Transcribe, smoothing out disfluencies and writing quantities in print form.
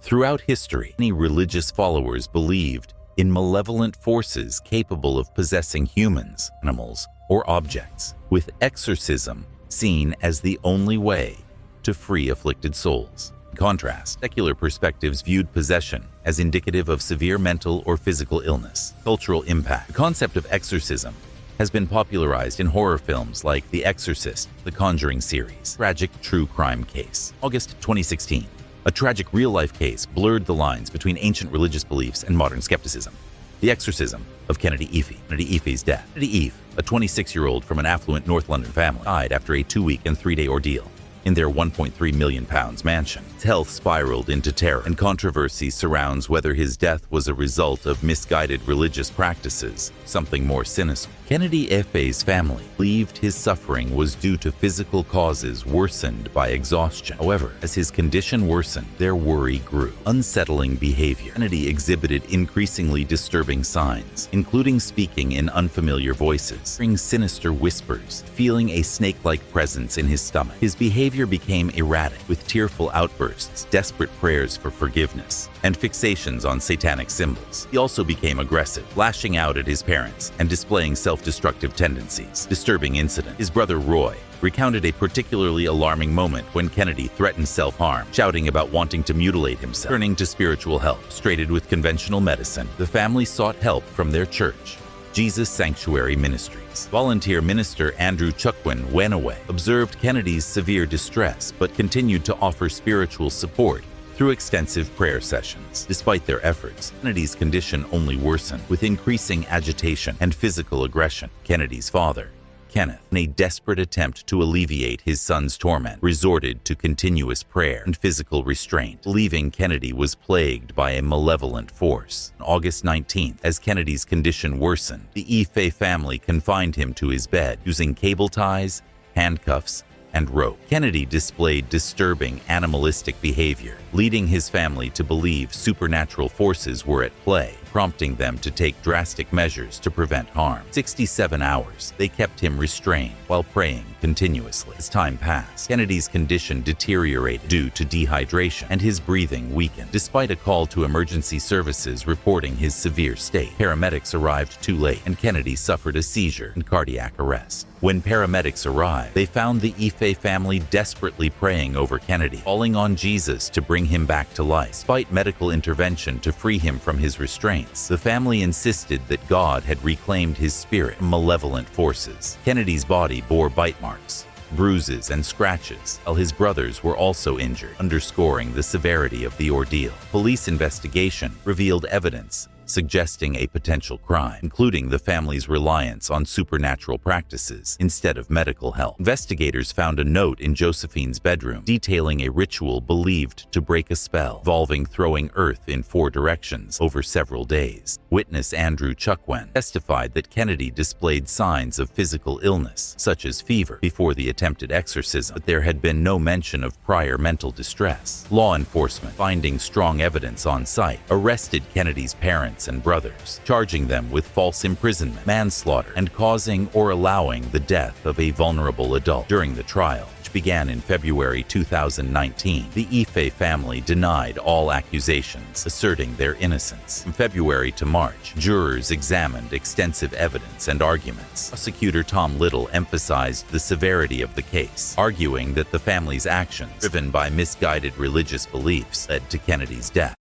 Throughout history, many religious followers believed in malevolent forces capable of possessing humans, animals, or objects, with exorcism seen as the only way to free afflicted souls. In contrast, secular perspectives viewed possession as indicative of severe mental or physical illness. Cultural impact. The concept of exorcism has been popularized in horror films like The Exorcist, The Conjuring series. Tragic true crime case. August 2016. A tragic real-life case blurred the lines between ancient religious beliefs and modern skepticism. The Exorcism of Kennedy Ife. Kennedy Ife's death. Kennedy Ife, a 26-year-old from an affluent North London family, died after a 2-week and 3-day ordeal in their £1.3 million mansion. His health spiraled into terror, and controversy surrounds whether his death was a result of misguided religious practices, something more sinister. Kennedy Ife's family believed his suffering was due to physical causes worsened by exhaustion. However, as his condition worsened, their worry grew. Unsettling behavior. Kennedy exhibited increasingly disturbing signs, including speaking in unfamiliar voices, hearing sinister whispers, feeling a snake-like presence in his stomach. His behavior became erratic, with tearful outbursts, desperate prayers for forgiveness, and fixations on satanic symbols. He also became aggressive, lashing out at his parents and displaying self-destructive tendencies. Disturbing incident. His brother Roy recounted a particularly alarming moment when Kennedy threatened self-harm, shouting about wanting to mutilate himself. Turning to spiritual help. Frustrated with conventional medicine, the family sought help from their church, Jesus Sanctuary Ministries. Volunteer minister Andrew Chukwin Wenaway observed Kennedy's severe distress but continued to offer spiritual support through extensive prayer sessions. Despite their efforts, Kennedy's condition only worsened, with increasing agitation and physical aggression. Kennedy's father, Kenneth, in a desperate attempt to alleviate his son's torment, resorted to continuous prayer and physical restraint, believing Kennedy was plagued by a malevolent force. On August 19th, as Kennedy's condition worsened, the Ife family confined him to his bed using cable ties, handcuffs, and rope. Kennedy displayed disturbing animalistic behavior, leading his family to believe supernatural forces were at play, prompting them to take drastic measures to prevent harm. 67 hours, they kept him restrained while praying continuously. As time passed, Kennedy's condition deteriorated due to dehydration, and his breathing weakened. Despite a call to emergency services reporting his severe state, paramedics arrived too late, and Kennedy suffered a seizure and cardiac arrest. When paramedics arrived, they found the Ife family desperately praying over Kennedy, calling on Jesus to bring him back to life. Despite medical intervention to free him from his restraints, the family insisted that God had reclaimed his spirit from malevolent forces. Kennedy's body bore bite marks, bruises, and scratches, while his brothers were also injured, underscoring the severity of the ordeal. Police investigation revealed evidence suggesting a potential crime, including the family's reliance on supernatural practices instead of medical help. Investigators found a note in Josephine's bedroom detailing a ritual believed to break a spell, involving throwing earth in 4 directions over several days. Witness Andrew Chukwin testified that Kennedy displayed signs of physical illness, such as fever, before the attempted exorcism, but there had been no mention of prior mental distress. Law enforcement, finding strong evidence on site, arrested Kennedy's parents and brothers, charging them with false imprisonment, manslaughter, and causing or allowing the death of a vulnerable adult. During the trial, which began in February 2019, the Ife family denied all accusations, asserting their innocence. From February to March, jurors examined extensive evidence and arguments. Prosecutor Tom Little emphasized the severity of the case, arguing that the family's actions, driven by misguided religious beliefs, led to Kennedy's death.